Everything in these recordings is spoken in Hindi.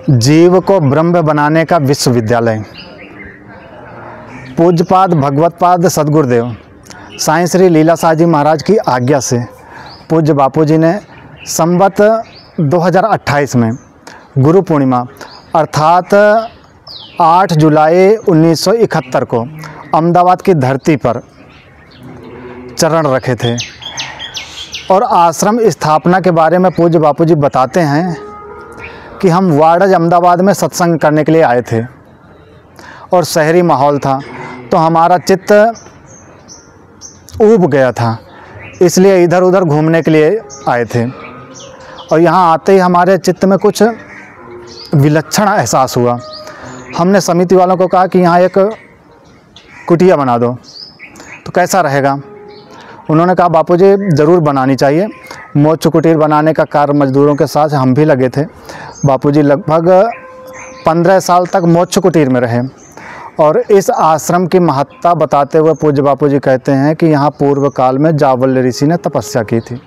जीव को ब्रह्म बनाने का विश्वविद्यालय। पूज्यपाद भगवतपाद सद्गुरुदेव साईं श्री लीलाशाह जी महाराज की आज्ञा से पूज्य बापूजी ने संवत 2028 में गुरु पूर्णिमा अर्थात 8 जुलाई 1971 को अहमदाबाद की धरती पर चरण रखे थे। और आश्रम स्थापना के बारे में पूज्य बापूजी बताते हैं कि हम वाड़ज अहमदाबाद में सत्संग करने के लिए आए थे और शहरी माहौल था, तो हमारा चित्त ऊब गया था, इसलिए इधर उधर घूमने के लिए आए थे। और यहाँ आते ही हमारे चित्त में कुछ विलक्षण एहसास हुआ। हमने समिति वालों को कहा कि यहाँ एक कुटिया बना दो, तो कैसा रहेगा। उन्होंने कहा बापूजी ज़रूर बनानी चाहिए। मोक्ष कुटीर बनाने का कार्य मजदूरों के साथ हम भी लगे थे। बापूजी लगभग 15 साल तक मोक्ष कुटीर में रहे। और इस आश्रम की महत्ता बताते हुए पूज्य बापूजी कहते हैं कि यहाँ पूर्व काल में जावल्य ऋषि ने तपस्या की थी।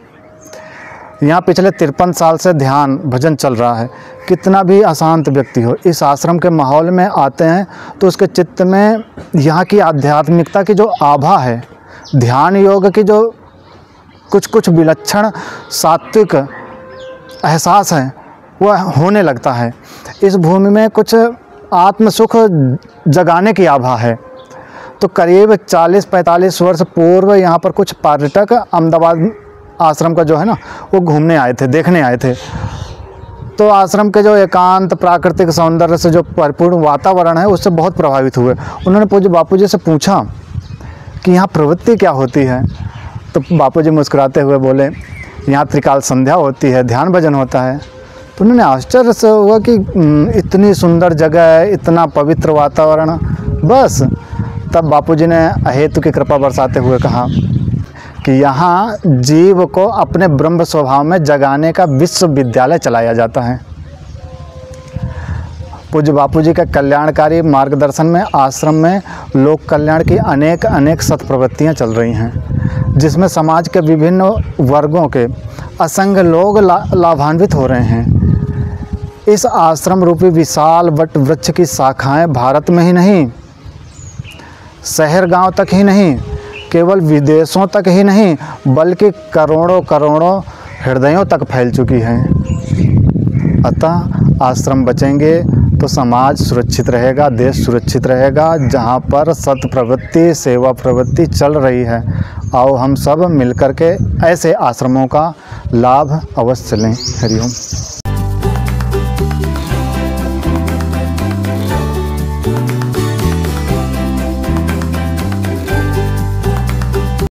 यहाँ पिछले 53 साल से ध्यान भजन चल रहा है। कितना भी अशांत व्यक्ति हो, इस आश्रम के माहौल में आते हैं तो उसके चित्त में यहाँ की आध्यात्मिकता की जो आभा है, ध्यान योग की जो कुछ विलक्षण सात्विक एहसास है, वह होने लगता है। इस भूमि में कुछ आत्म सुख जगाने की आभा है। तो करीब 40-45 वर्ष पूर्व यहाँ पर कुछ पर्यटक अहमदाबाद आश्रम का जो है ना, वो घूमने आए थे, देखने आए थे। तो आश्रम के जो एकांत प्राकृतिक सौंदर्य से जो परिपूर्ण वातावरण है, उससे बहुत प्रभावित हुए। उन्होंने पूज्य बापूजी से पूछा कि यहाँ प्रवृत्ति क्या होती है। तो बापूजी मुस्कुराते हुए बोले, यहाँ त्रिकाल संध्या होती है, ध्यान भजन होता है। तो उन्होंने आश्चर्य से हुआ कि इतनी सुंदर जगह है, इतना पवित्र वातावरण, बस। तब बापूजी ने अहेतु की कृपा बरसाते हुए कहा कि यहाँ जीव को अपने ब्रह्म स्वभाव में जगाने का विश्वविद्यालय चलाया जाता है। पूज्य बापूजी के कल्याणकारी मार्गदर्शन में आश्रम में लोक कल्याण की अनेक सत्प्रवृत्तियाँ चल रही हैं, जिसमें समाज के विभिन्न वर्गों के असंख्य लोग लाभान्वित हो रहे हैं। इस आश्रम रूपी विशाल वट वृक्ष की शाखाएं भारत में ही नहीं, शहर गांव तक ही नहीं, केवल विदेशों तक ही नहीं, बल्कि करोड़ों हृदयों तक फैल चुकी हैं। अतः आश्रम बचेंगे तो समाज सुरक्षित रहेगा, देश सुरक्षित रहेगा। जहाँ पर सत प्रवृत्ति, सेवा प्रवृत्ति चल रही है, आओ हम सब मिलकर के ऐसे आश्रमों का लाभ अवश्य लें। हरिओम।